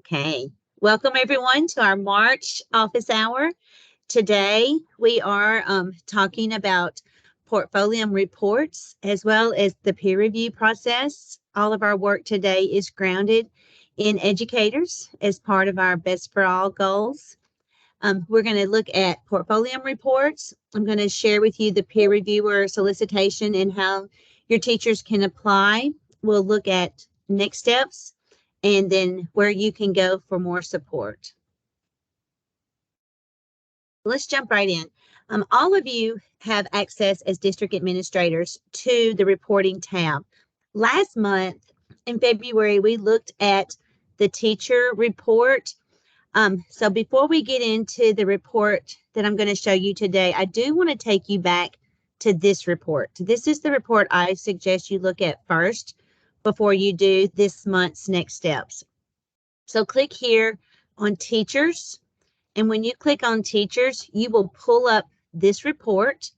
Okay, welcome everyone to our March office hour. Today we are talking about portfolio reports as well as the peer review process. All of our work today is grounded in educators as part of our Best for All goals. We're going to look at portfolio reports. I'm going to share with you the peer reviewer solicitation and how your teachers can apply. We'll look at next steps and then where you can go for more support. Let's jump right in. All of you have access as district administrators to the reporting tab. Last month in February, we looked at the teacher report. So before we get into the report that I'm going to show you today, I do want to take you back to this report. This is the report I suggest you look at first before you do this month's next steps. So click here on teachers. And when you click on teachers, you will pull up this report.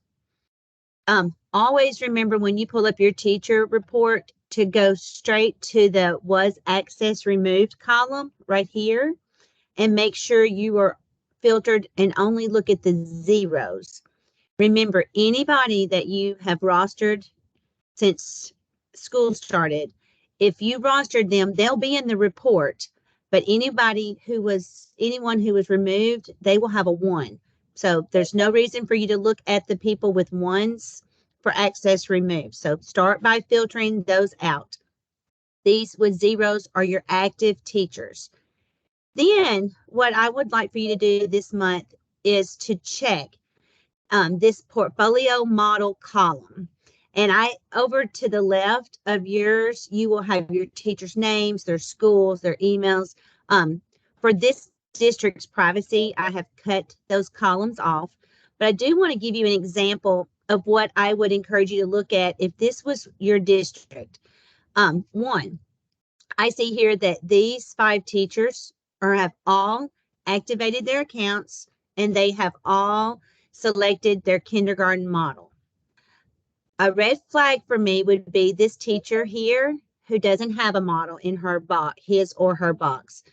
Always remember when you pull up your teacher report to go straight to the was access removed column right here and make sure you are filtered and only look at the zeros. Remember, anybody that you have rostered since school started, if you rostered them, they'll be in the report. But anyone who was removed, they will have a 1. So there's no reason for you to look at the people with 1s for access removed. So start by filtering those out. These with zeros are your active teachers. Then what I would like for you to do this month is to check this portfolio model column. And over to the left of yours, you will have your teachers' names, their schools, their emails. For this district's privacy, I have cut those columns off. But I do want to give you an example of what I would encourage you to look at if this was your district. One, I see here that these 5 teachers have all activated their accounts and they have all selected their kindergarten model. A red flag for me would be this teacher here who doesn't have a model in her box, his or her box.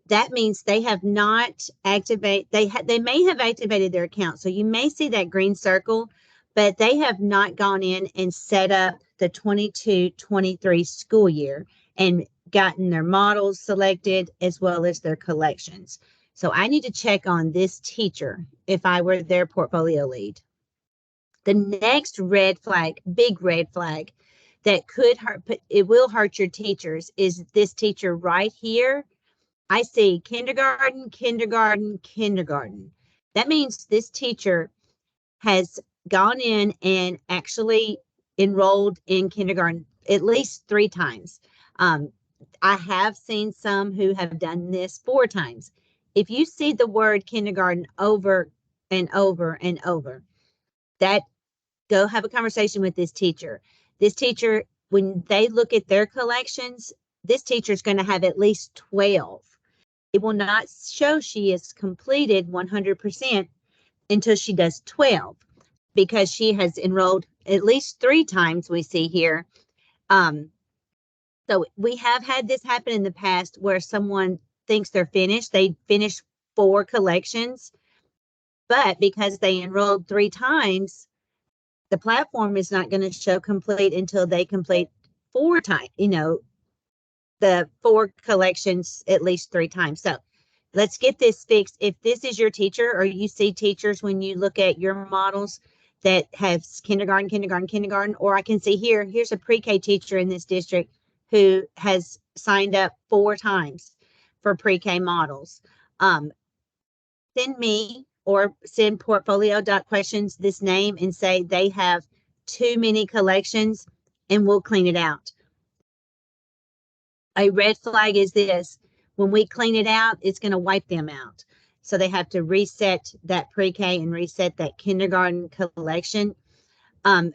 That means they have not activated, they may have activated their account. So you may see that green circle, but they have not gone in and set up the 22-23 school year and gotten their models selected as well as their collections. So I need to check on this teacher if I were their portfolio lead. The next red flag, big red flag that could hurt, it will hurt your teachers is this teacher right here. I see kindergarten, kindergarten, kindergarten. That means this teacher has gone in and actually enrolled in kindergarten at least 3 times. I have seen some who have done this 4 times. If you see the word kindergarten over and over and over, go have a conversation with this teacher. This teacher, when they look at their collections, this teacher is going to have at least 12. It will not show she is completed 100% until she does 12 because she has enrolled at least 3 times we see here. So we have had this happen in the past where someone thinks they're finished. They finish 4 collections, but because they enrolled 3 times, the platform is not going to show complete until they complete 4 times, the 4 collections at least 3 times. So let's get this fixed. If this is your teacher or you see teachers when you look at your models that have kindergarten, kindergarten, kindergarten, or I can see here's a pre-K teacher in this district who has signed up 4 times for pre-K models. Send me or send portfolio.questions this name and say they have too many collections and we'll clean it out. A red flag is this. When we clean it out, it's going to wipe them out. So they have to reset that pre-K and reset that kindergarten collection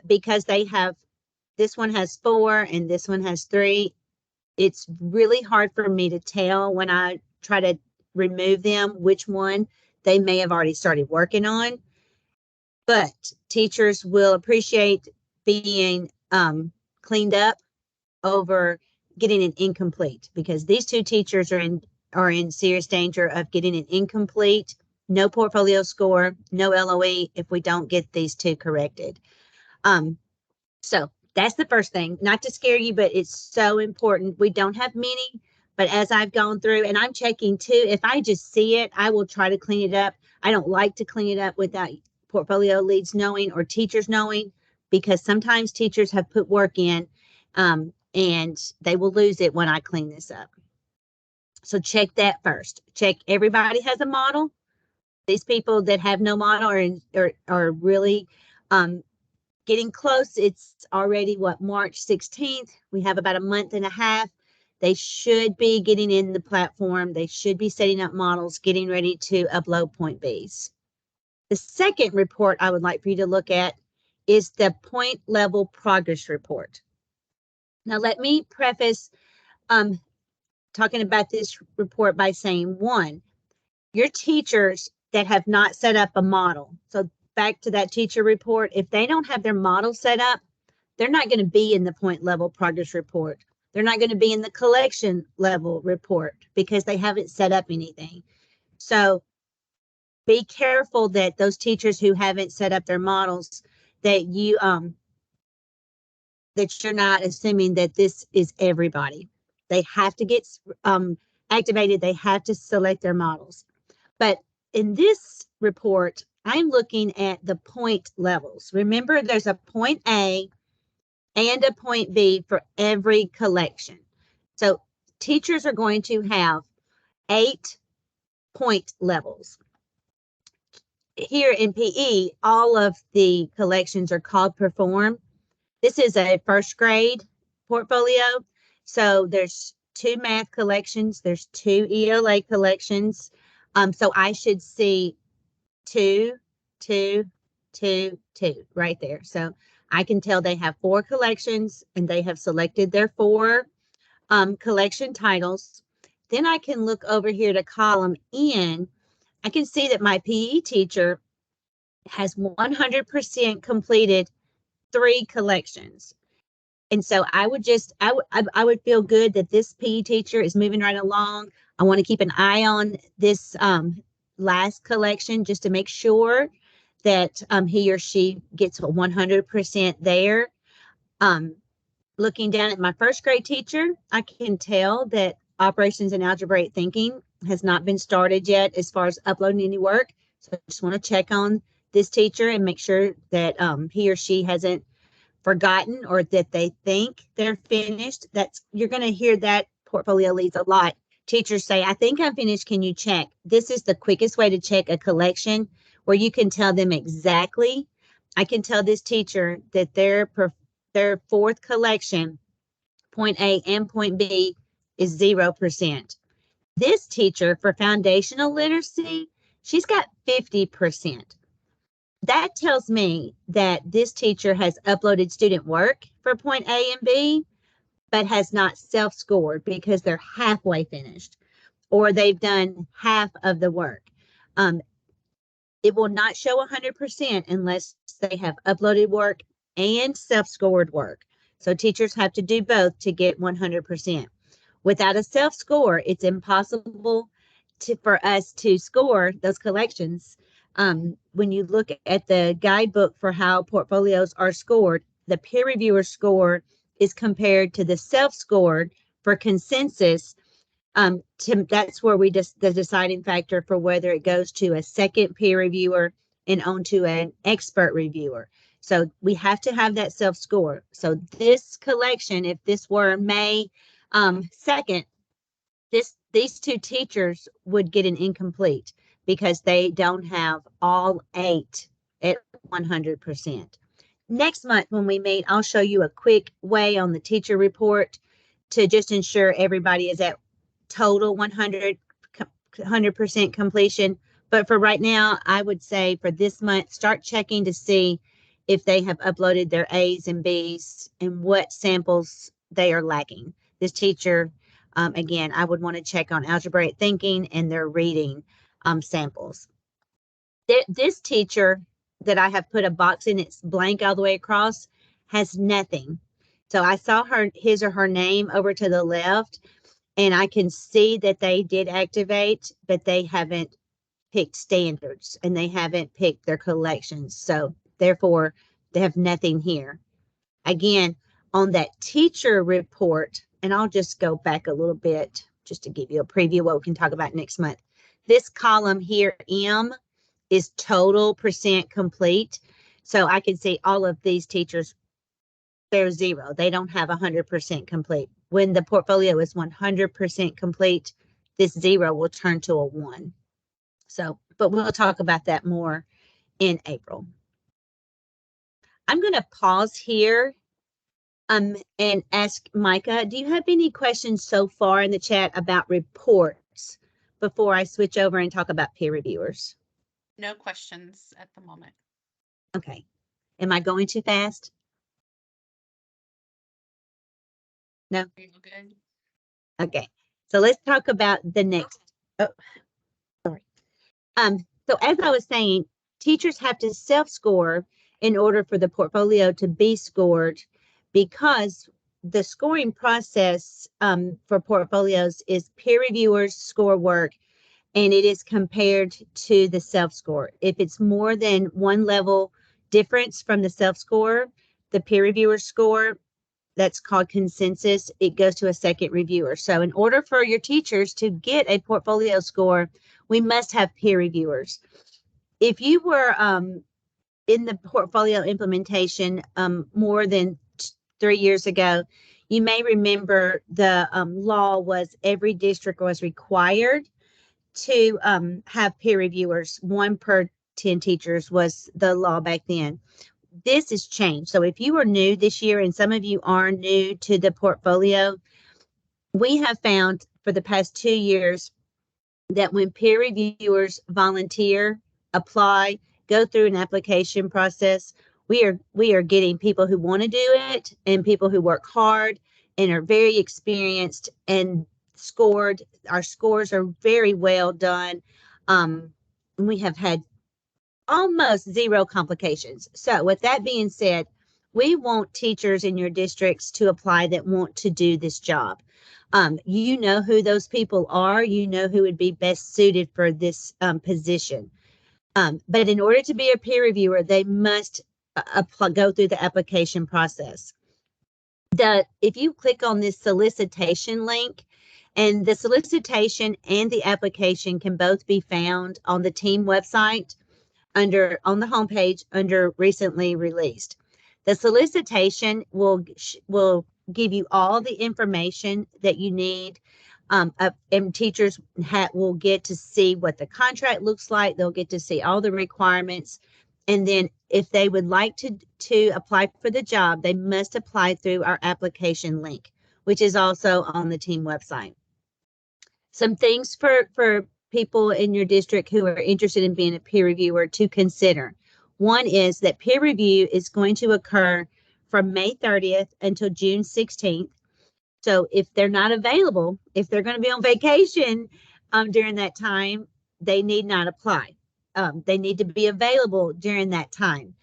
because this one has 4 and this one has 3. It's really hard for me to tell when I try to remove them which one they may have already started working on. But teachers will appreciate being cleaned up over getting an incomplete because these 2 teachers are in are in serious danger of getting an incomplete, no portfolio score, no LOE if we don't get these two corrected. So that's the first thing, not to scare you, but it's so important. We don't have many, but as I've gone through, and I'm checking too, if I just see it, I will try to clean it up. I don't like to clean it up without portfolio leads knowing or teachers knowing, because sometimes teachers have put work in and they will lose it when I clean this up. So check that first. Check everybody has a model. These people that have no model are really getting close. It's already March 16th. We have about a month and a half. They should be getting in the platform. They should be setting up models, getting ready to upload point Bs. The second report I would like for you to look at is the point level progress report. Now, let me preface talking about this report by saying, one, your teachers that have not set up a model. So back to that teacher report, if they don't have their model set up, they're not going to be in the point level progress report. They're not going to be in the collection level report because they haven't set up anything. So be careful that those teachers who haven't set up their models, that you that you're not assuming that this is everybody. They have to get activated. They have to select their models. But in this report, I'm looking at the point levels. Remember, there's a point A and a point B for every collection. So teachers are going to have 8 point levels. Here in PE, all of the collections are called Perform. This is a first grade portfolio. So there's 2 math collections, there's 2 ELA collections. So I should see 2, 2, 2, 2 right there. So I can tell they have 4 collections and they have selected their 4 collection titles. Then I can look over here to column N. I can see that my PE teacher has 100% completed 3 collections. And so I would feel good that this PE teacher is moving right along. I want to keep an eye on this last collection just to make sure that he or she gets 100% there. Looking down at my first grade teacher, I can tell that operations and algebraic thinking has not been started yet as far as uploading any work. So I just want to check on this teacher and make sure that he or she hasn't forgotten or that they think they're finished. You're going to hear that portfolio leads a lot. Teachers say, I think I'm finished. Can you check? This is the quickest way to check a collection where you can tell them exactly. I can tell this teacher that their 4th collection, point A and point B, is 0%. This teacher for foundational literacy, she's got 50%. That tells me that this teacher has uploaded student work for point A and B, but has not self-scored because they're halfway finished or they've done half of the work. It will not show 100% unless they have uploaded work and self-scored work. So teachers have to do both to get 100%. Without a self-score, it's impossible for us to score those collections. When you look at the guidebook for how portfolios are scored, the peer reviewer score is compared to the self-scored for consensus. That's where the deciding factor for whether it goes to a second peer reviewer and on to an expert reviewer. So we have to have that self-score. So this collection, if this were May 2nd, these 2 teachers would get an incomplete because they don't have all 8 at 100%. Next month when we meet, I'll show you a quick way on the teacher report to just ensure everybody is at total 100% completion. But for right now, I would say for this month, start checking to see if they have uploaded their A's and B's and what samples they are lacking. This teacher, again, I would want to check on algebraic thinking and their reading samples. This teacher that I have put a box in, it's blank all the way across, has nothing. So I saw his or her name over to the left. And I can see that they did activate, but they haven't picked standards and they haven't picked their collections. So therefore, they have nothing here. Again, on that teacher report, and I'll just go back a little bit just to give you a preview of what we can talk about next month. This column here, M, is total percent complete. So I can see all of these teachers, they're zero. They don't have 100% complete. When the portfolio is 100% complete, this zero will turn to a 1. So, but we'll talk about that more in April. I'm going to pause here and ask Micah, do you have any questions so far in the chat about reports before I switch over and talk about peer reviewers? No questions at the moment. Okay. Am I going too fast? No? Are you good? Okay. So let's talk about the next. Oh, sorry. So as I was saying, teachers have to self-score in order for the portfolio to be scored, because the scoring process for portfolios is peer reviewers score work and it is compared to the self-score. If it's more than one level difference from the self-score, the peer reviewer score, that's called consensus, it goes to a second reviewer. So in order for your teachers to get a portfolio score, we must have peer reviewers. If you were in the portfolio implementation more than 3 years ago, you may remember the law was every district was required to have peer reviewers. 1 per 10 teachers was the law back then. This has changed. So if you are new this year, and some of you are new to the portfolio, we have found for the past 2 years that when peer reviewers volunteer, apply, go through an application process, we are getting people who want to do it and people who work hard and are very experienced and scored. Our scores are very well done. We have had almost zero complications. So with that being said, we want teachers in your districts to apply that want to do this job. You know who those people are. You know who would be best suited for this position. But in order to be a peer reviewer, they must go through the application process. If you click on this solicitation link, and the solicitation and the application can both be found on the team website on the homepage under recently released. The solicitation will give you all the information that you need, and teachers will get to see what the contract looks like. They'll get to see all the requirements, and then if they would like to apply for the job, they must apply through our application link, which is also on the team website. Some things for people in your district who are interested in being a peer reviewer to consider. One is that peer review is going to occur from May 30th until June 16th. So if they're not available, if they're going to be on vacation during that time, they need not apply. They need to be available during that time.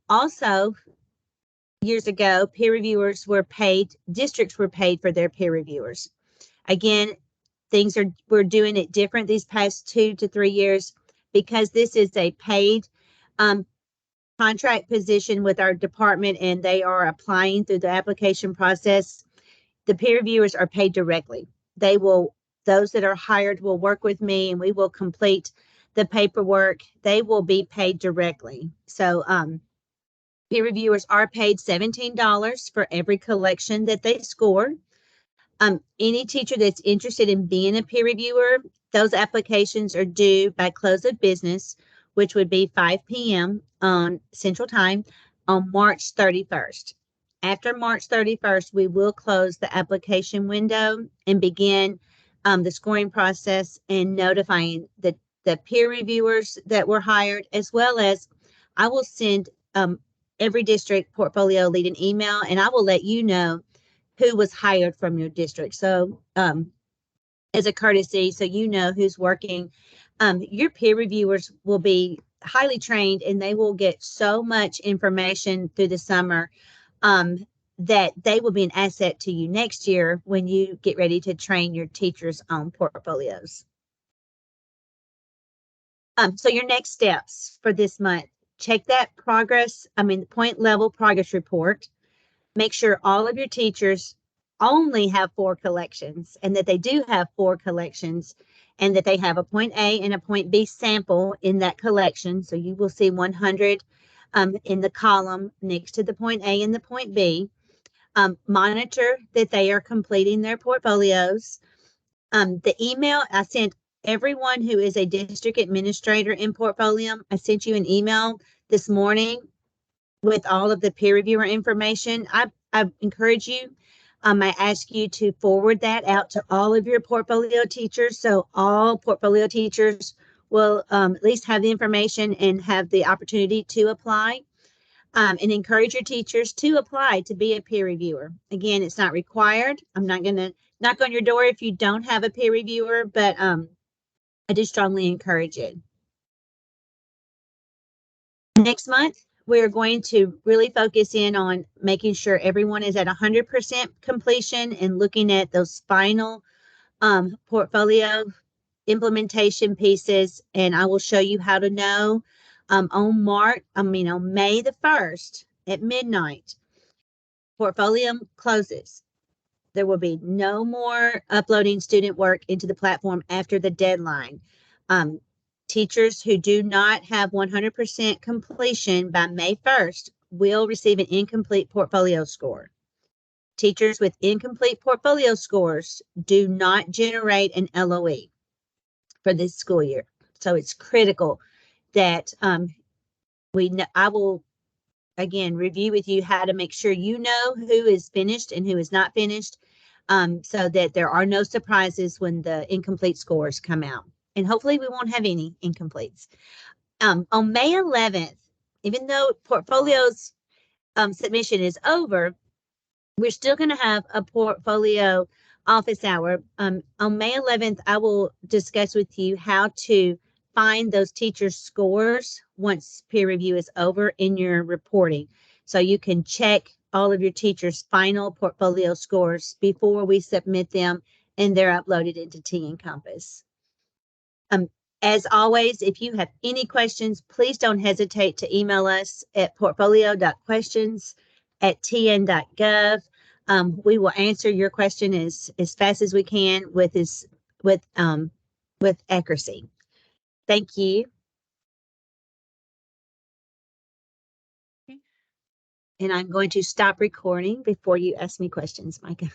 Also, years ago, peer reviewers were paid, districts were paid for their peer reviewers. Again, we're doing it different these past 2 to 3 years because this is a paid contract position with our department and they are applying through the application process. The peer reviewers are paid directly. Those that are hired will work with me and we will complete the paperwork. They will be paid directly. So peer reviewers are paid $17 for every collection that they score. Any teacher that's interested in being a peer reviewer, those applications are due by close of business, which would be 5 p.m. on Central Time on March 31st. After March 31st, we will close the application window and begin the scoring process and notifying the peer reviewers that were hired, as well as I will send every district portfolio lead an email and I will let you know who was hired from your district. So as a courtesy, so you know who's working. Your peer reviewers will be highly trained and they will get so much information through the summer. that they will be an asset to you next year when you get ready to train your teachers on portfolios. So your next steps for this month, check that point level progress report. Make sure all of your teachers only have 4 collections and that they do have 4 collections and that they have a point A and a point B sample in that collection. So you will see 100 in the column next to the point A and the point B. Monitor that they are completing their portfolios. The email I sent everyone who is a district administrator in Portfolio, I sent you an email this morning with all of the peer reviewer information. I encourage you, I ask you to forward that out to all of your portfolio teachers. So all portfolio teachers will at least have the information and have the opportunity to apply. And encourage your teachers to apply to be a peer reviewer. Again, it's not required. I'm not going to knock on your door if you don't have a peer reviewer, but I do strongly encourage it. Next month, we're going to really focus in on making sure everyone is at 100% completion and looking at those final portfolio implementation pieces. And I will show you how to know on May the 1st at midnight, Portfolio closes. There will be no more uploading student work into the platform after the deadline. Teachers who do not have 100% completion by May 1st will receive an incomplete portfolio score. Teachers with incomplete portfolio scores do not generate an LOE for this school year. So it's critical that I will again review with you how to make sure you know who is finished and who is not finished, so that there are no surprises when the incomplete scores come out. And hopefully we won't have any incompletes. On May 11th, even though portfolios submission is over, we're still going to have a portfolio office hour. On May 11th, I will discuss with you how to find those teachers' scores once peer review is over in your reporting. So you can check all of your teachers' final portfolio scores before we submit them and they're uploaded into T-Encompass. As always, if you have any questions, please don't hesitate to email us at portfolio.questions@tn.gov. We will answer your question as fast as we can with accuracy. Thank you. And I'm going to stop recording before you ask me questions, Micah.